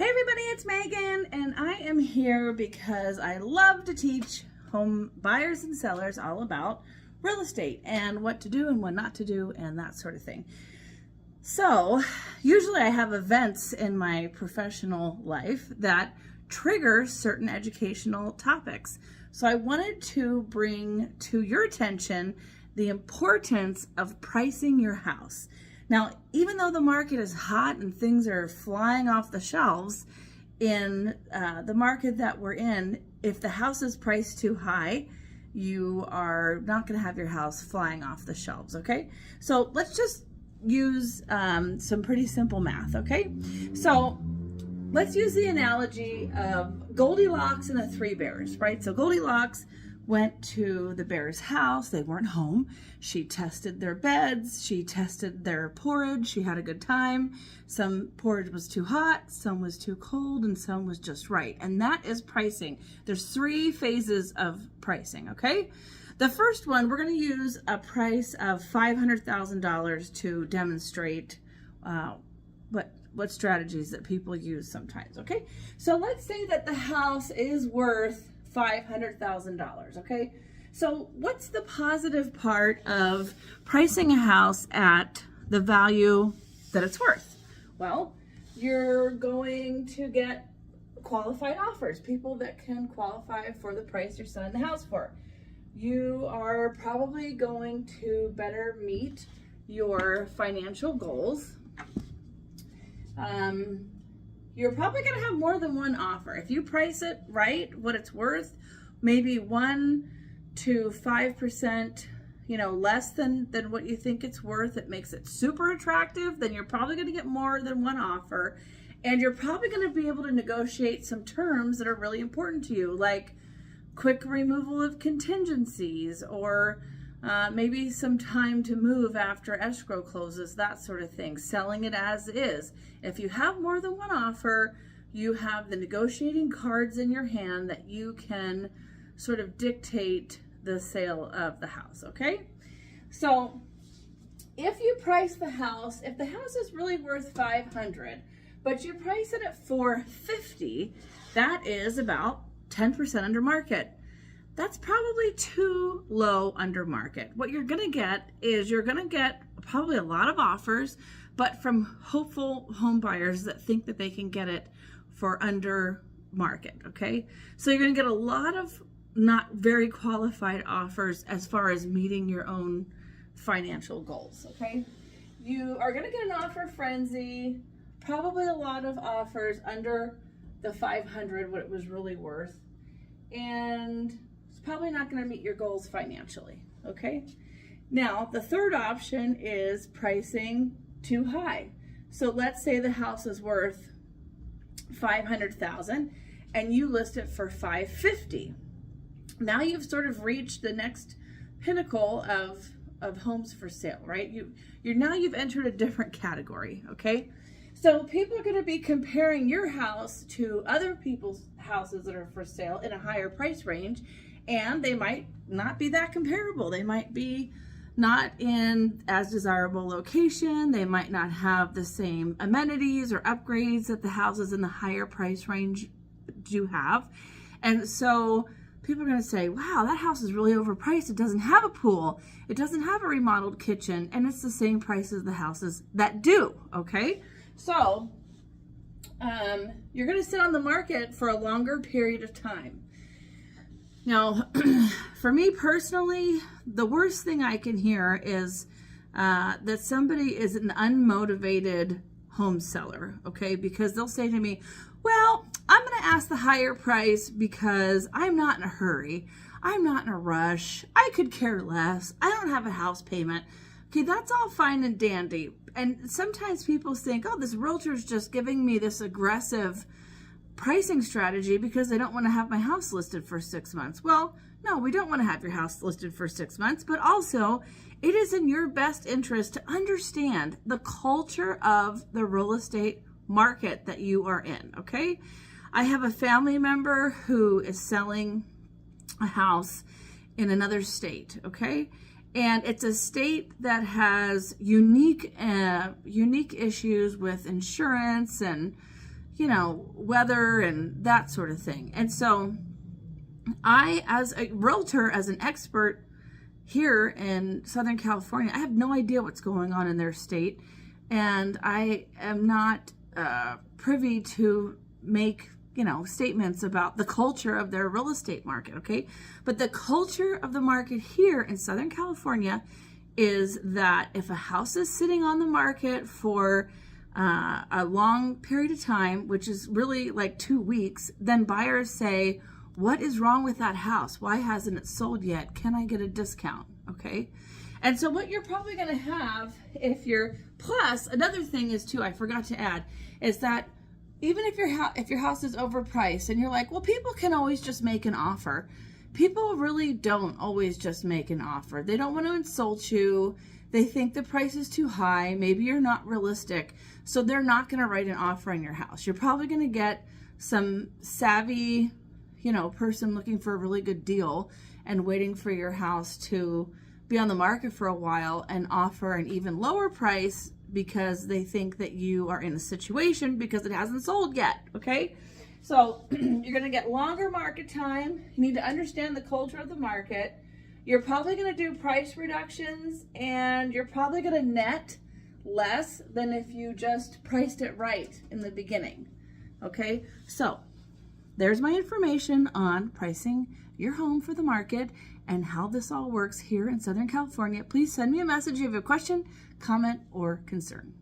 Hey everybody, it's Megan, and I am here because I love to teach home buyers and sellers all about real estate and what to do and what not to do and that sort of thing. So usually I have events in my professional life that trigger certain educational topics. So I wanted to bring to your attention the importance of pricing your house. Now, even though the market is hot and things are flying off the shelves, in the market that we're in, if the house is priced too high, you are not going to have your house flying off the shelves, okay? So let's just use some pretty simple math, okay? So let's use the analogy of Goldilocks and the three bears, right? So Goldilocks went to the bear's house. They weren't home. She tested their beds. She tested their porridge. She had a good time. Some porridge was too hot, some was too cold, and some was just right. And that is pricing. There's three phases of pricing, okay? The first one, we're going to use a price of $500,000 to demonstrate what strategies that people use sometimes, okay? So let's say that the house is worth $500,000, okay? So what's the positive part of pricing a house at the value that it's worth? Well, you're going to get qualified offers, people that can qualify for the price you're selling the house for. You are probably going to better meet your financial goals. You're probably going to have more than one offer. If you price it right, what it's worth, maybe 1 to 5%, less than what you think it's worth, it makes it super attractive, then you're probably going to get more than one offer. And you're probably going to be able to negotiate some terms that are really important to you, like quick removal of contingencies, or maybe some time to move after escrow closes, that sort of thing, selling it as is. If you have more than one offer, you have the negotiating cards in your hand that you can sort of dictate the sale of the house, okay? So if you price the house, if the house is really worth $500,000, but you price it at $450,000, that is about 10% under market. That's probably too low under market. What you're gonna get is you're gonna get probably a lot of offers, but from hopeful home buyers that think that they can get it for under market, okay? So you're gonna get a lot of not very qualified offers as far as meeting your own financial goals, okay? You are gonna get an offer frenzy, probably a lot of offers under the $500,000, what it was really worth, and it's probably not gonna meet your goals financially, okay? Now, the third option is pricing too high. So let's say the house is worth $500,000 and you list it for $550,000. Now you've sort of reached the next pinnacle of homes for sale, right? You've entered a different category, okay? So people are going to be comparing your house to other people's houses that are for sale in a higher price range, and they might not be that comparable. They might be not in as desirable location. They might not have the same amenities or upgrades that the houses in the higher price range do have. And so people are going to say, wow, that house is really overpriced. It doesn't have a pool. It doesn't have a remodeled kitchen, and it's the same price as the houses that do, okay? So you're going to sit on the market for a longer period of time. Now, for me personally, the worst thing I can hear is that somebody is an unmotivated home seller, okay? Because they'll say to me, well, I'm going to ask the higher price because I'm not in a hurry. I'm not in a rush. I could care less. I don't have a house payment. Okay, that's all fine and dandy. And sometimes people think, oh, this realtor's just giving me this aggressive pricing strategy because they don't want to have my house listed for 6 months. Well, no, we don't want to have your house listed for 6 months, but also it is in your best interest to understand the culture of the real estate market that you are in, okay? I have a family member who is selling a house in another state, okay? And it's a state that has unique issues with insurance and you know, weather and that sort of thing. And so I, as a realtor, as an expert here in Southern California, I have no idea what's going on in their state, and I am not privy to make, you know, statements about the culture of their real estate market, okay? But the culture of the market here in Southern California is that if a house is sitting on the market for a long period of time, which is really like 2 weeks, then buyers say, what is wrong with that house? Why hasn't it sold yet? Can I get a discount? Okay. And so what you're probably going to have if you're, plus another thing is too, I forgot to add, is that even if your house is overpriced and you're like, well, people can always just make an offer. People really don't always just make an offer. They don't want to insult you. They think the price is too high. Maybe you're not realistic. So they're not going to write an offer on your house. You're probably going to get some savvy, you know, person looking for a really good deal and waiting for your house to be on the market for a while and offer an even lower price because they think that you are in a situation because it hasn't sold yet, okay? So you're gonna get longer market time. You need to understand the culture of the market. You're probably gonna do price reductions, and you're probably gonna net less than if you just priced it right in the beginning, okay? So there's my information on pricing your home for the market and how this all works here in Southern California. Please send me a message if you have a question, comment, or concern.